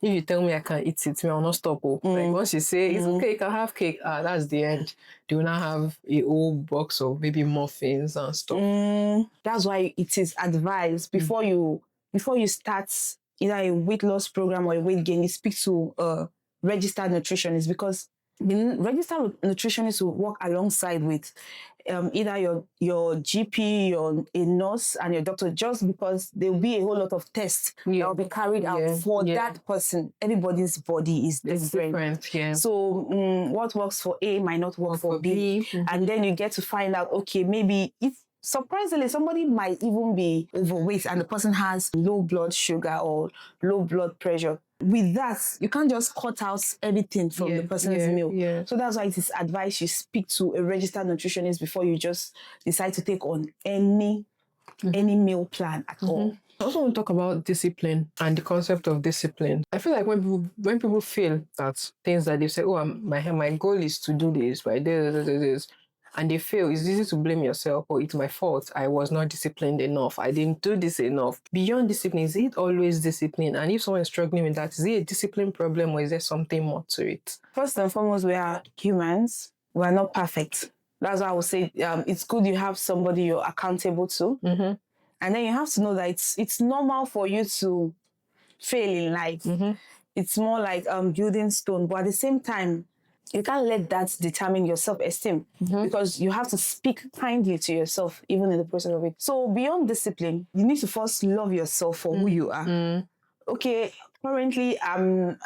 if you tell me I can eat it, I'll not stop. Like once you say, it's okay, you can have cake, that's the end. They will not have a whole box of maybe muffins and stuff. That's why it is advised before you start either a weight loss program or a weight gain, you speak to a registered nutritionist, because the registered nutritionist will work alongside with either your GP, a nurse, and your doctor, just because there will be a whole lot of tests that will be carried out for that person. Everybody's body is different. Yeah. So what works for A might not work for B. And then you get to find out, okay, maybe if surprisingly, somebody might even be overweight and the person has low blood sugar or low blood pressure. With that, you can't just cut out everything from the person's meal. Yeah. So that's why it is advised you speak to a registered nutritionist before you just decide to take on any meal plan at all. I also want to talk about discipline and the concept of discipline. I feel like when people feel that things that they say, oh, my goal is to do this, by this, and they fail, it's easy to blame yourself. Oh, it's my fault. I was not disciplined enough. I didn't do this enough. Beyond discipline, is it always discipline? And if someone is struggling with that, is it a discipline problem or is there something more to it? First and foremost, we are humans. We are not perfect. That's why I would say it's good you have somebody you're accountable to. And then you have to know that it's normal for you to fail in life. It's more like building stone, but at the same time, you can't let that determine your self-esteem because you have to speak kindly to yourself even in the process of it. So beyond discipline, you need to first love yourself for who you are. Okay, currently I'm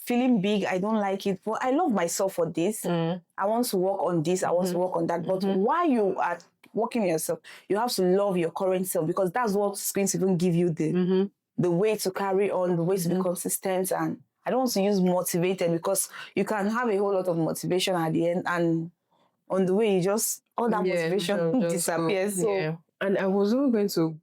feeling big. I don't like it, but I love myself for this. I want to work on this. I want to work on that. But while you are working on yourself, you have to love your current self because that's what's going to even give you the way to carry on, the way to be consistent. And I don't want to use motivated because you can have a whole lot of motivation at the end, and on the way you just all that motivation disappears. So and I was even going to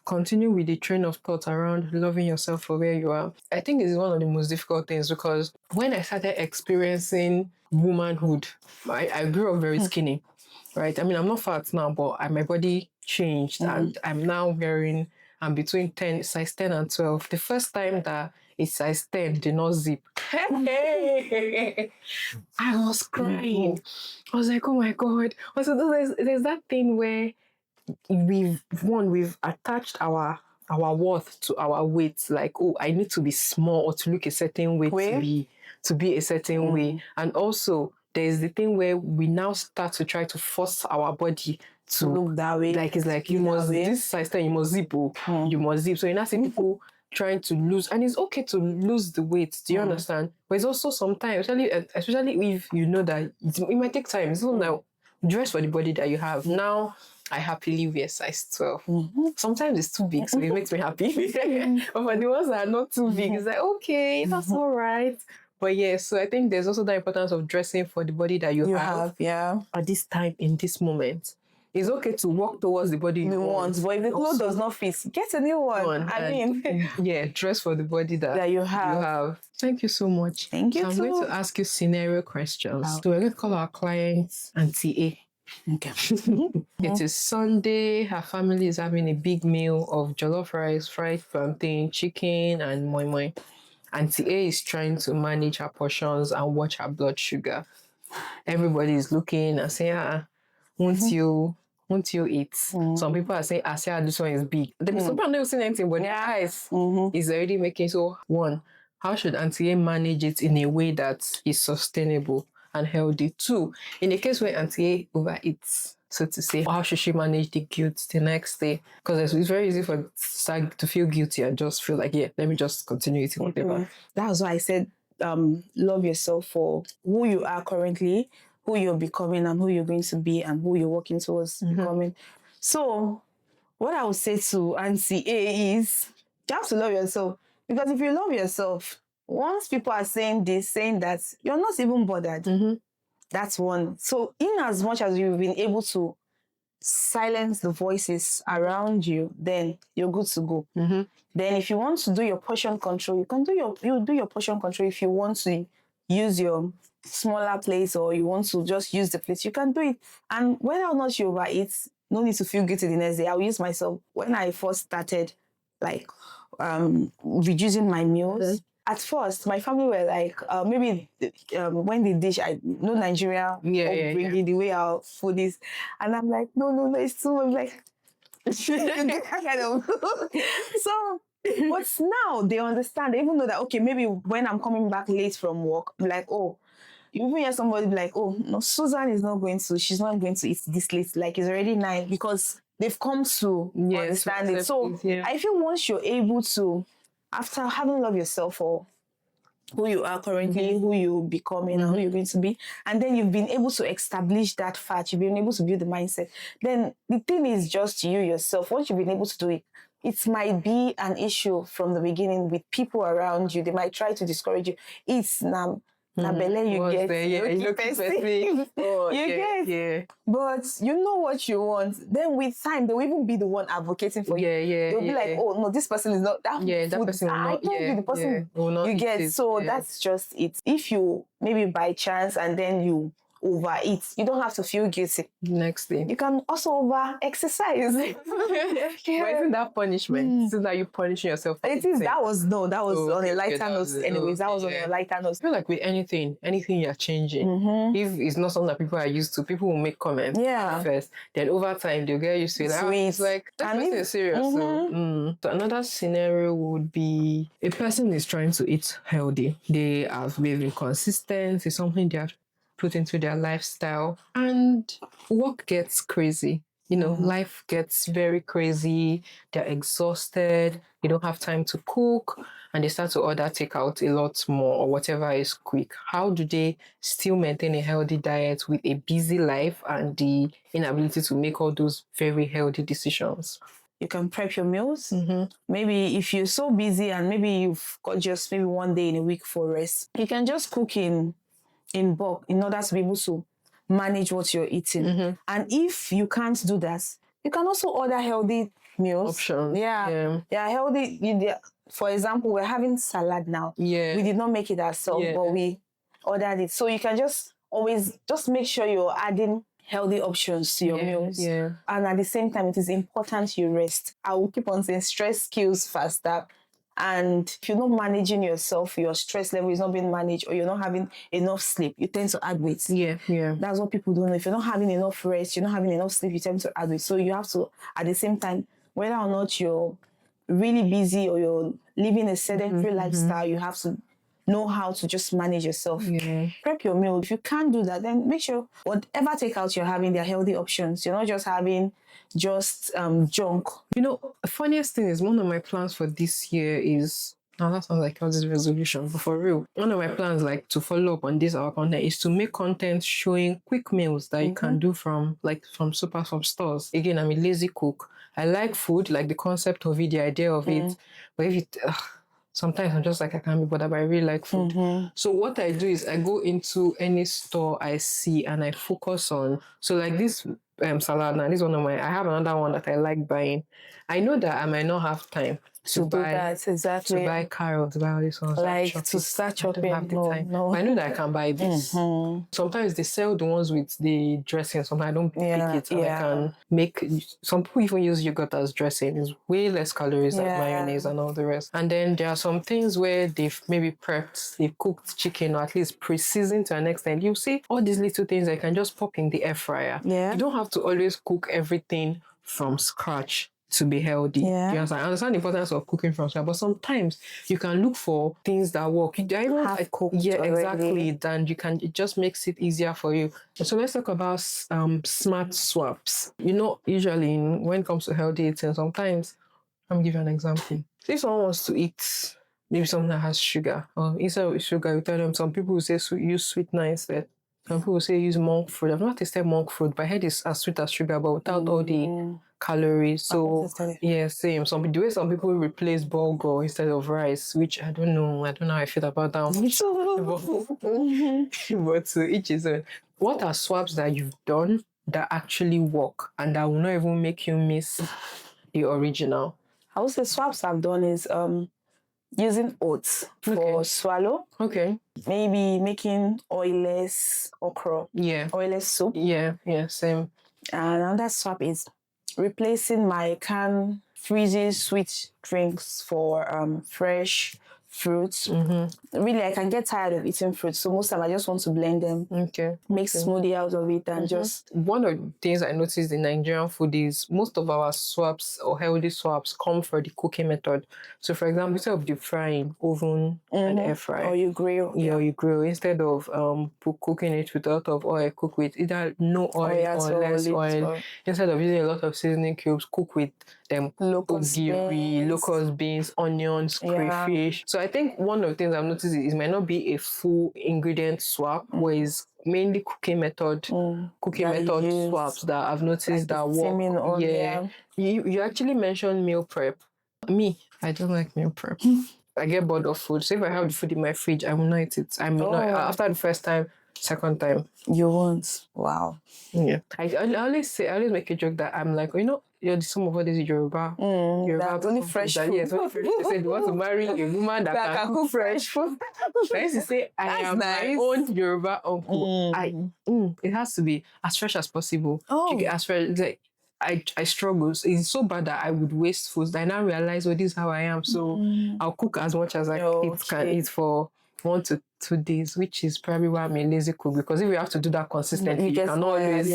continue with the train of thought around loving yourself for where you are. I think it's one of the most difficult things because when I started experiencing womanhood, I grew up very skinny, right? I mean, I'm not fat now, but my body changed and I'm now wearing, I'm between size 10 and 12. The first time that a size 10 did not zip, I was crying. I was like, oh my God. Also, there's that thing where we've attached our worth to our weight. Like, oh, I need to be small or to look a certain way to be a certain way. And also there's the thing where we now start to try to force our body to look that way. Like it's like you must this size 10, you must zip, you must zip. So you now see people trying to lose, and it's okay to lose the weight. Do you understand? But it's also sometimes, especially if you know that it might take time. It's not now dress for the body that you have. Now I happily wear size 12. Sometimes it's too big, so it makes me happy. But for the ones that are not too big, it's like, okay, that's all right. But yeah, so I think there's also the importance of dressing for the body that you have. At this time, in this moment. It's okay to walk towards the body you want. But if the clothes does not fit, get a new one. Dress for the body that you have. Thank you so much. Thank you. So I'm going to ask you scenario questions. So we're going to call our clients Auntie A. Okay. It is Sunday. Her family is having a big meal of jollof rice, fried plantain, chicken, and moi moi. Auntie A is trying to manage her portions and watch her blood sugar. Everybody is looking and saying, won't you eat? Some people are saying, this one is big. Some people are not saying anything, but their eyes is already making. So, one, how should Auntie A manage it in a way that is sustainable and healthy? Two, in a case where Auntie A overeats, so to say, how should she manage the guilt the next day? Because it's very easy for to feel guilty and just feel like, let me just continue eating whatever. That's why I said, love yourself for who you are currently, who you're becoming, and who you're going to be, and who you're working towards becoming. So, what I would say to Auntie A is, you have to love yourself. Because if you love yourself, once people are saying this, saying that, you're not even bothered. That's one. So, in as much as you've been able to silence the voices around you, then you're good to go. Then if you want to do your portion control, you do your portion control. If you want to use your smaller plates or you want to just use the plates, you can do it. And whether or not you overeat, no need to feel guilty the next day. I'll use myself. When I first started reducing my meals, at first my family were like, maybe when they dish, I know Nigeria bringing the way our food is, and I'm like, no, it's too much. Like, kind of. So, but now they understand. They even know that, okay, maybe when I'm coming back late from work, I'm like, oh, you even hear somebody be like, oh, no, Susan is not going to, she's not going to eat this late. Like, it's already 9 because they've come to understand it. So I feel once you're able to, after having loved yourself for who you are currently, who you're becoming, and who you're going to be, and then you've been able to establish that fact, you've been able to build the mindset, then the thing is just you yourself. Once you've been able to do it, it might be an issue from the beginning with people around you. They might try to discourage you. It's belle you get. But you know what you want. Then with time, they'll even be the one advocating for you. They'll be like, oh no, this person is not that. That person will not. I told you the person will not you get. So that's just it. If you maybe by chance and then you overeat. You don't have to feel guilty. Next thing. You can also over exercise. But isn't that punishment? Isn't that you punishing yourself? It is. That was on a lighter note. Anyways, that was on a lighter note. I feel like with anything you're changing, if it's not something that people are used to, people will make comments first. Then over time, they'll get used to it. Like, it's like, that person is serious. So another scenario would be a person is trying to eat healthy. They have been inconsistent. It's something they have put into their lifestyle, and work gets crazy. Life gets very crazy. They're exhausted. They don't have time to cook, and they start to order takeout a lot more or whatever is quick. How do they still maintain a healthy diet with a busy life and the inability to make all those very healthy decisions? You can prep your meals. Maybe if you're so busy and maybe you've got just maybe one day in a week for rest, you can just cook in bulk in order to be able to manage what you're eating. And if you can't do that, you can also order healthy meals. Options. Yeah, healthy. For example, we're having salad now. Yeah. We did not make it ourselves, but we ordered it. So you can just always make sure you're adding healthy options to your meals. Yeah. And at the same time, it is important you rest. I will keep on saying stress kills faster. And if you're not managing yourself, your stress level is not being managed, or you're not having enough sleep, you tend to add weight. Yeah. That's what people don't know. If you're not having enough rest, you're not having enough sleep, you tend to add weight. So you have to, at the same time, whether or not you're really busy or you're living a sedentary lifestyle, you have to know how to just manage yourself. Prep your meal. If you can't do that, then make sure whatever takeout you're having, they're healthy options. You're not just having junk. Funniest thing is, one of my plans for this year is, now that sounds like all this resolution, but for real, one of my plans, like, to follow up on this our content, is to make content showing quick meals that you can do from stores. Again, I'm a lazy cook. I like food, like the concept of it, the idea of it, but if it sometimes I'm just like, I can't be bothered, but I really like food. So what I do is I go into any store I see and I focus on. So like this salad now, this is one of I have another one that I like buying. I know that I might not have time to buy that, exactly. To buy carrots, buy all these ones. Like to start chopping. No. But I know that I can buy this. Sometimes they sell the ones with the dressing. Sometimes I don't pick it, and I can make. Some people even use yogurt as dressing. It's way less calories than mayonnaise and all the rest. And then there are some things where they've maybe they've cooked chicken, or at least pre-seasoned to an extent. You see all these little things I can just pop in the air fryer. You don't have to always cook everything from scratch to be healthy. I understand the importance of cooking from scratch, but sometimes you can look for things that work. Half cooked already. Exactly. Then it just makes it easier for you. So let's talk about smart swaps. Usually when it comes to healthy eating, sometimes, I'm give you an example. If someone wants to eat maybe something that has sugar, or instead of sugar, you tell them, some people will say use sweetener instead. Some people will say use monk fruit. I've not tasted monk fruit, but I heard it's as sweet as sugar, but without all the calories. So same. The way some people replace bulgur instead of rice, which I don't know how I feel about that one. But to each his own. What are swaps that you've done that actually work and that will not even make you miss the original? I would say swaps I've done is using oats for swallow. Maybe making oilless okra. Oilless soup. Same. And another swap is replacing my canned freezing sweet drinks for fresh fruits. Really, I can get tired of eating fruits, so most of the time I just want to blend them, make smoothie out of it, and just... One of the things I noticed in Nigerian food is most of our swaps or healthy swaps come from the cooking method. So for example, instead of deep frying, oven and air fry. Or you grill. Or you grill. Instead of cooking it with a lot of oil, cook with either no oil or less oil. Instead of using a lot of seasoning cubes, cook with them locust beans, onions, crayfish. So I think one of the things I've noticed is it might not be a full ingredient swap, where it's mainly cooking method swaps that I've noticed that work. You actually mentioned meal prep. Me, I don't like meal prep. I get bored of food. So if I have the food in my fridge, I will not eat it. After the first time, second time. You won't. Wow. Yeah. I always make a joke that I'm like, some of what is Yoruba. Yoruba That's only people fresh that, food. yes, only fresh food. They said they want to marry a woman that can cook fresh food. I used to say, I That's am nice. my own Yoruba uncle. It has to be as fresh as possible. Oh. As fresh, like, I struggle. It's so bad that I would waste food. I now realize, this is how I am. So I'll cook as much as I can eat for 1 to 2 days, which is probably why I'm a lazy cook. Because if you have to do that consistently, you can always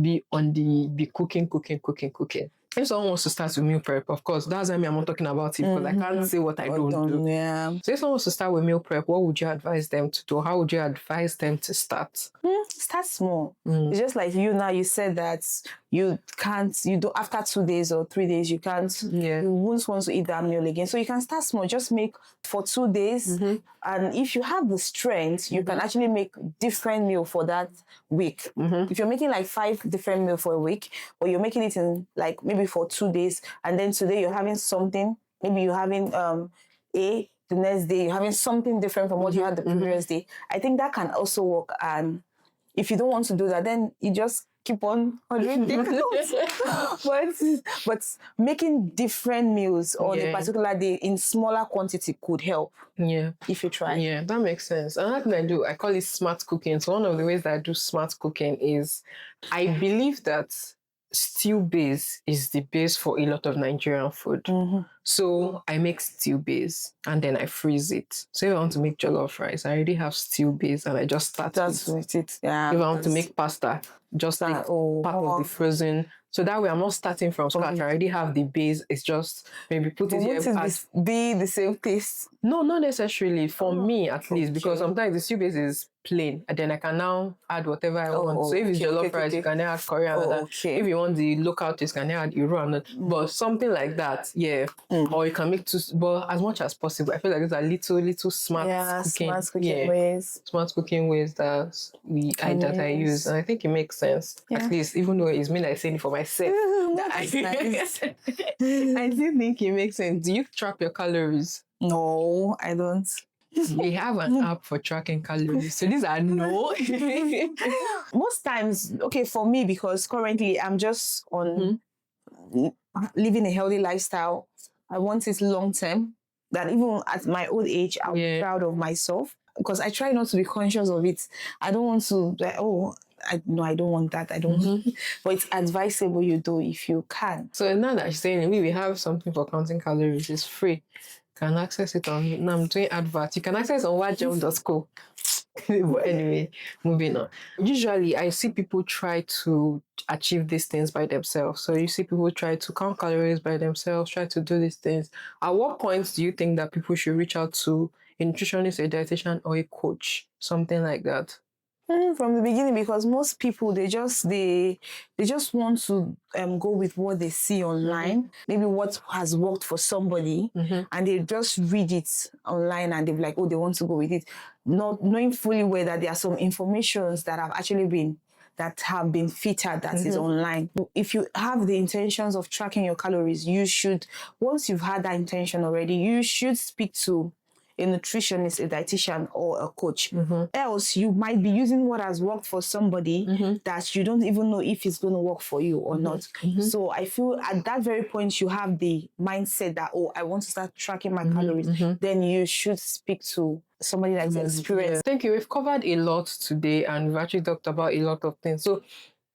be on the cooking. If someone wants to start with meal prep, of course, that's why I'm not talking about it, because I can't say what I don't do. Yeah. So if someone wants to start with meal prep, what would you advise them to do? How would you advise them to start? Start small. It's just like you now, you said that you don't, after 2 days or 3 days, you can't, you won't want to eat that meal again. So you can start small, just make for 2 days. And if you have the strength, you can actually make different meal for that week. If you're making like 5 different meal for a week, or you're making it in like maybe for 2 days, and then today you're having something, maybe you're having the next day you're having something different from what you had the previous day. I think that can also work. And if you don't want to do that, then you just keep on ordering but making different meals on a particular day in smaller quantity could help. Yeah. If you try. Yeah, that makes sense. Another thing I do, I call it smart cooking. So one of the ways that I do smart cooking is I believe that stew base is the base for a lot of Nigerian food. So I make stew base and then I freeze it. So if I want to make jollof rice, I already have stew base and I just start with it. Yeah. If I want to make pasta, just take part of the frozen. So that way I'm not starting from scratch. I already have the base. It's just maybe put it here. Be the same taste? No, not necessarily. For me, at least, because sometimes the stew base is plain, and then I can now add whatever I want. So if it's jollof rice, you can add coriander. If you want the local taste, you can add iru. But something like that, yeah. Or you can make but as much as possible. I feel like those are little smart cooking ways. Smart cooking ways that I use, and I think it makes sense. At least, even though it's me like saying it for myself, I still think it makes sense. Do you track your calories? No, I don't. We have an app for tracking calories. So these are no. Most times, okay, for me, because currently I'm just on living a healthy lifestyle. I want it long term. That even at my old age, I'm proud of myself, because I try not to be conscious of it. I don't want to, I don't want that. I don't. But it's advisable you do if you can. So now that she's saying we have something for counting calories, it's free. You can access it on. Now I'm doing advert. You can access on whatgel.co. But anyway, moving on. Usually, I see people try to achieve these things by themselves. So you see people try to count calories by themselves, try to do these things. At what points do you think that people should reach out to a nutritionist, a dietitian, or a coach? Something like that. From the beginning, because most people they just want to go with what they see online, maybe what has worked for somebody, and they just read it online and they're like, they want to go with it, not knowing fully well that there are some informations that have actually been filtered that is online. If you have the intentions of tracking your calories, you should, once you've had that intention already, you should speak to a nutritionist, a dietitian, or a coach. Else, you might be using what has worked for somebody that you don't even know if it's going to work for you or not. So I feel at that very point, you have the mindset that, I want to start tracking my calories. Then you should speak to somebody that's experienced. Thank you. We've covered a lot today, and we've actually talked about a lot of things. So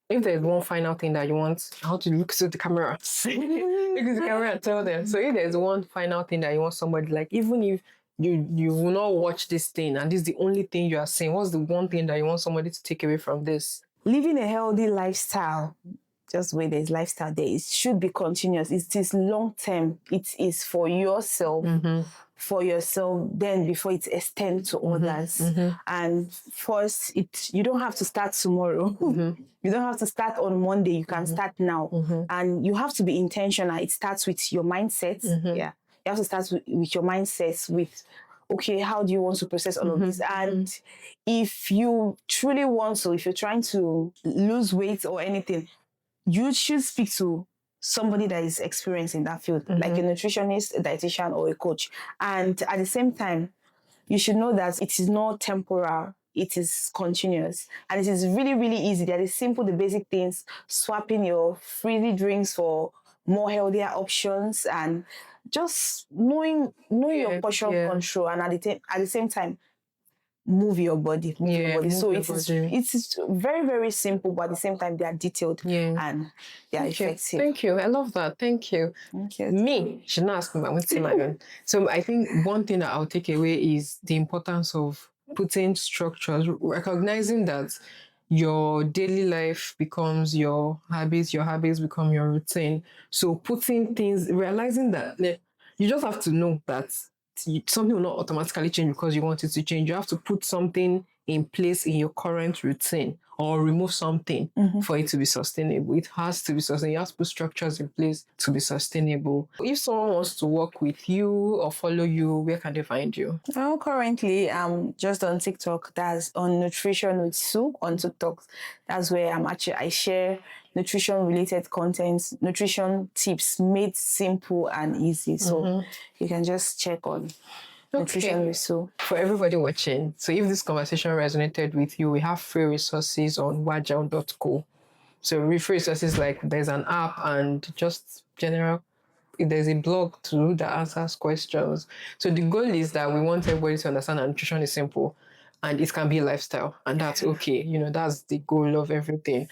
if there's one final thing that you want, how to look to the camera, look at the camera and tell them. So if there's one final thing that you want somebody, like, even if you will not watch this thing and this is the only thing you are saying, what's the one thing that you want somebody to take away from this? Living a healthy lifestyle, just where there's lifestyle there, it should be continuous. It is long term. It is for yourself. Then before it extends to others. And first, you don't have to start tomorrow. You don't have to start on Monday. You can start now. And you have to be intentional. It starts with your mindset. Yeah. You have to start with your mindset, with, how do you want to process all of this? And if you truly want to, if you're trying to lose weight or anything, you should speak to somebody that is experienced in that field, like a nutritionist, a dietitian, or a coach. And at the same time, you should know that it is not temporal. it is continuous. And it is really, really easy. That is simple, the basic things, swapping your frizzy drinks for more healthier options, and just knowing your portion control, and at the same time move your body. So it is very, very simple, but at the same time they are detailed and they are effective. Thank you. I love that. Thank you. Me, she not ask me, I won't say my own. So I think one thing that I'll take away is the importance of putting structures, recognizing that your daily life becomes your habits become your routine. So putting things, realizing that you just have to know that something will not automatically change because you want it to change. You have to put something in place in your current routine or remove something for it to be sustainable. It has to be sustainable. You have to put structures in place to be sustainable. If someone wants to work with you or follow you, where can they find you? Well, currently, I'm just on TikTok. That's on Nutrition with Sue on TikTok. That's where I share nutrition-related content, nutrition tips made simple and easy. So you can just check on Nutrition with Sue. For everybody watching, so if this conversation resonated with you, we have free resources on wagel.co. So free resources like there's an app and just general, there's a blog too that answers questions. So the goal is that we want everybody to understand that nutrition is simple and it can be a lifestyle, and that's okay. That's the goal of everything.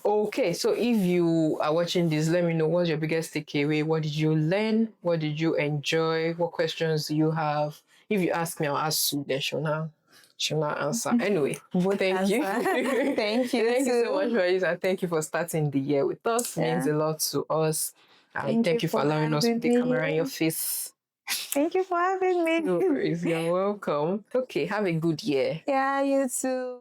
Okay, so if you are watching this, let me know what's your biggest takeaway. What did you learn? What did you enjoy? What questions do you have? If you ask me, I'll ask Sue, then she'll now answer. Anyway, thank you. Thank you. Thank you so much for this, and thank you for starting the year with us. It means a lot to us. And thank you for allowing us to put the camera in your face. Thank you for having me. No worries, you're welcome. Okay, have a good year. Yeah, you too.